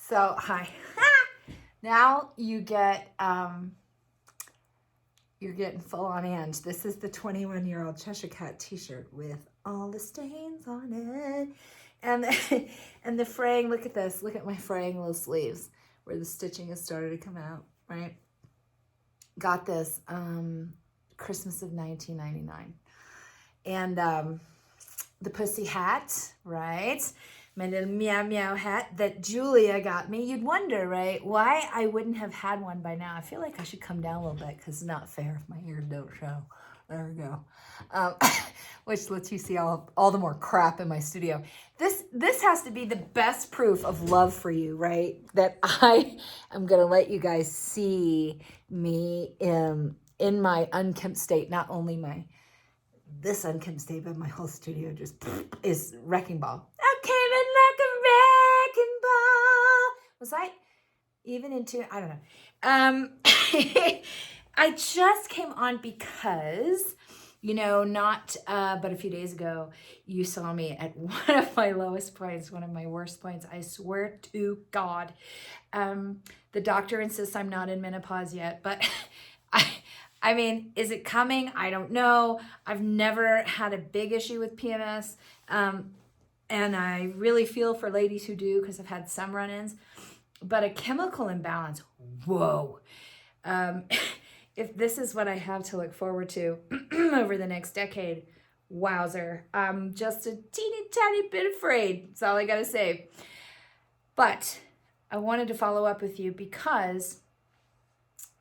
So, hi. Now you get, you're getting full on end. This is the 21-year-old Cheshire Cat t-shirt with all the stains on it. And the fraying, look at this. Look at my fraying little sleeves where the stitching has started to come out, right? Got this Christmas of 1999. And the pussy hat, right? My little meow meow hat that Julia got me. You'd wonder, right, why I wouldn't have had one by now. I feel like I should come down a little bit because it's not fair if my ears don't show. There we go. Which lets you see all the more crap in my studio. This has to be the best proof of love for you, right? That I am going to let you guys see me in my unkempt state, not only this unkempt state, but my whole studio just is wrecking ball. I came in like a wrecking ball. Was I even into, I don't know. I just came on because, but a few days ago, you saw me at one of my lowest points, one of my worst points. I swear to God. The doctor insists I'm not in menopause yet, but I mean, is it coming? I don't know. I've never had a big issue with PMS. And I really feel for ladies who do because I've had some run-ins. But a chemical imbalance, whoa. If this is what I have to look forward to over the next decade, wowzer. I'm just a teeny tiny bit afraid. That's all I got to say. But I wanted to follow up with you because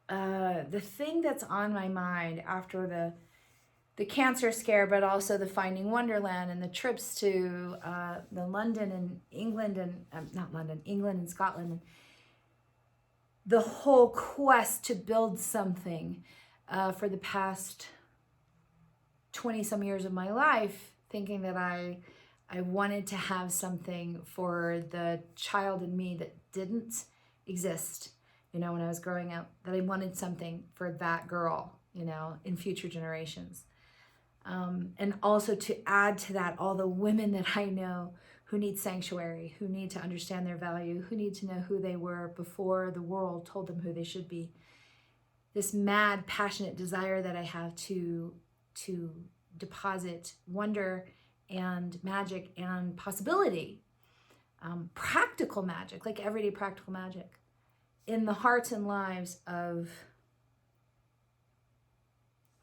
the thing that's on my mind after the cancer scare, but also the Finding Wonderland and the trips to the London and England and not London, England and Scotland, and the whole quest to build something for the past 20 some years of my life, thinking that I wanted to have something for the child in me that didn't exist, when I was growing up, that I wanted something for that girl, in future generations. And also to add to that, all the women that I know who need sanctuary, who need to understand their value, who need to know who they were before the world told them who they should be. This mad, passionate desire that I have to deposit wonder and magic and possibility, practical magic, like everyday practical magic, in the hearts and lives of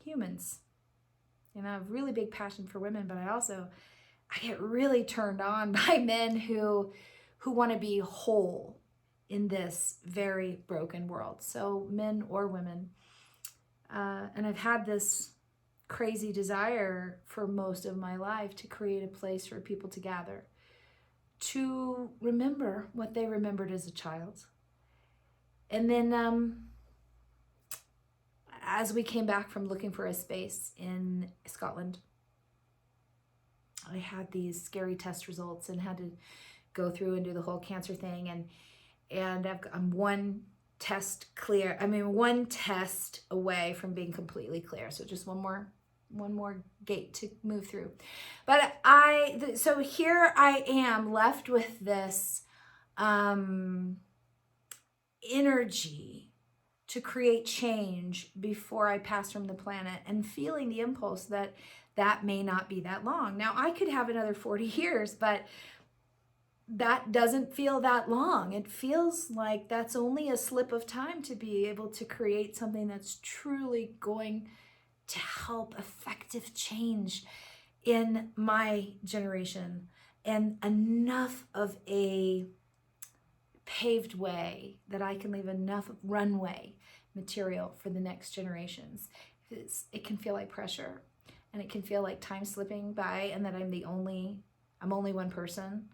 humans. I have a really big passion for women, but I get really turned on by men who want to be whole in this very broken world. So men or women. And I've had this crazy desire for most of my life to create a place for people to gather, to remember what they remembered as a child. And then as we came back from looking for a space in Scotland, I had these scary test results and had to go through and do the whole cancer thing. And I'm one test away from being completely clear. So just one more gate to move through. But so here I am left with this energy to create change before I pass from the planet, and feeling the impulse that may not be that long. Now, I could have another 40 years, but that doesn't feel that long. It feels like that's only a slip of time to be able to create something that's truly going to help effective change in my generation, and enough of a paved way that I can leave enough runway material for the next generations. It can feel like pressure, and it can feel like time slipping by, and that I'm only one person.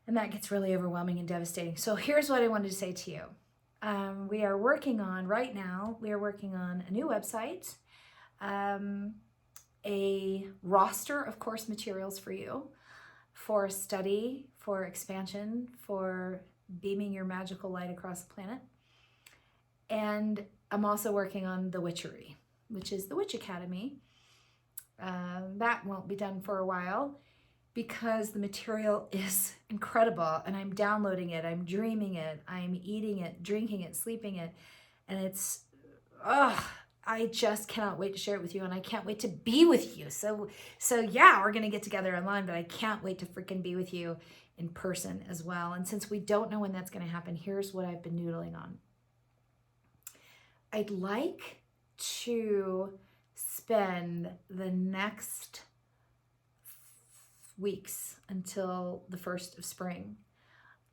And that gets really overwhelming and devastating. So here's what I wanted to say to you. We are working on a new website, a roster of course materials for you, for study, for expansion, for beaming your magical light across the planet. And I'm also working on the Witchery, which is the Witch Academy. That won't be done for a while, because the material is incredible and I'm downloading it, I'm dreaming it, I'm eating it, drinking it, sleeping it, and it's, I just cannot wait to share it with you, and I can't wait to be with you. So yeah, we're gonna get together online, but I can't wait to freaking be with you in person as well. And since we don't know when that's gonna happen, here's what I've been noodling on. I'd like to spend the next weeks until the 1st of spring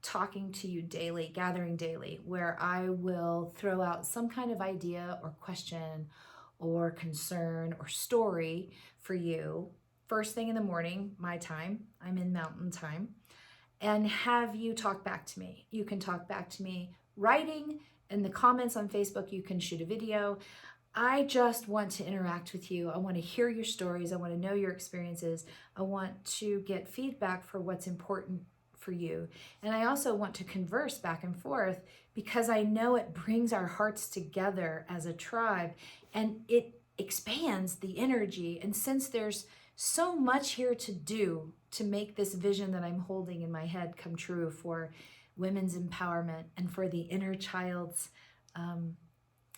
talking to you daily, gathering daily, where I will throw out some kind of idea or question or concern or story for you first thing in the morning, my time, I'm in mountain time, and have you talk back to me. You can talk back to me writing in the comments on Facebook, you can shoot a video. I just want to interact with you. I want to hear your stories. I want to know your experiences. I want to get feedback for what's important for you. And I also want to converse back and forth because I know it brings our hearts together as a tribe and it expands the energy. And since there's so much here to do to make this vision that I'm holding in my head come true for women's empowerment and for the inner child's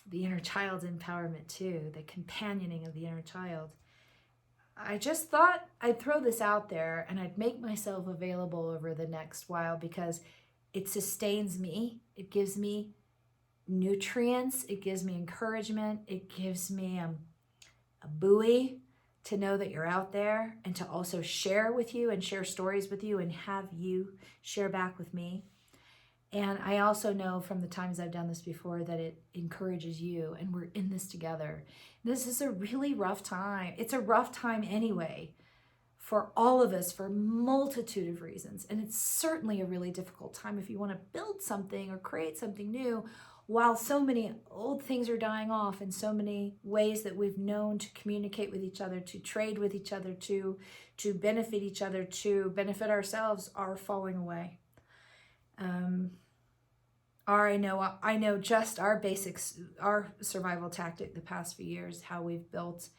empowerment too, the companioning of the inner child, I just thought I'd throw this out there and I'd make myself available over the next while because it sustains me. It gives me nutrients. It gives me encouragement. It gives me a buoy to know that you're out there and to also share with you and share stories with you and have you share back with me. And I also know from the times I've done this before that it encourages you and we're in this together. This is a really rough time. It's a rough time anyway for all of us for a multitude of reasons. And it's certainly a really difficult time if you want to build something or create something new while so many old things are dying off and so many ways that we've known to communicate with each other, to trade with each other, to benefit each other, to benefit ourselves are falling away. I know just our basics, our survival tactic the past few years, how we've built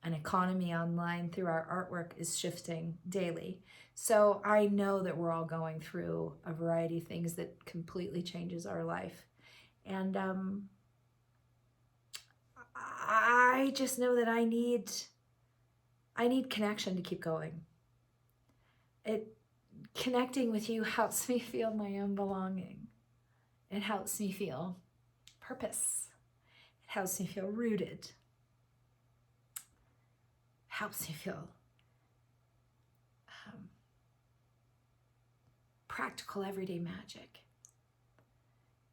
an economy online through our artwork is shifting daily. So I know that we're all going through a variety of things that completely changes our life. And I just know that I need connection to keep going. Connecting with you helps me feel my own belonging. It helps me feel purpose. It helps me feel rooted. It helps me feel practical everyday magic.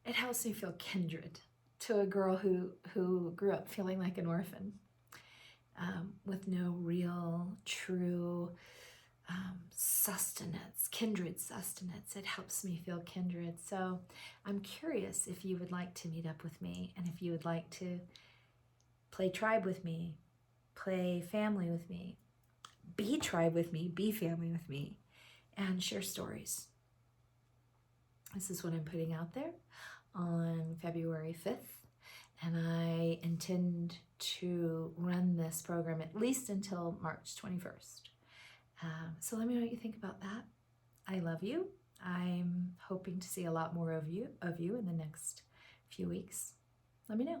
It helps me feel kindred to a girl who grew up feeling like an orphan with no real, true sustenance, kindred sustenance. It helps me feel kindred. So I'm curious if you would like to meet up with me and if you would like to play tribe with me, play family with me, be tribe with me, be family with me, and share stories. This is what I'm putting out there on February 5th. And I intend to run this program at least until March 21st. So let me know what you think about that. I love you. I'm hoping to see a lot more of you in the next few weeks. Let me know.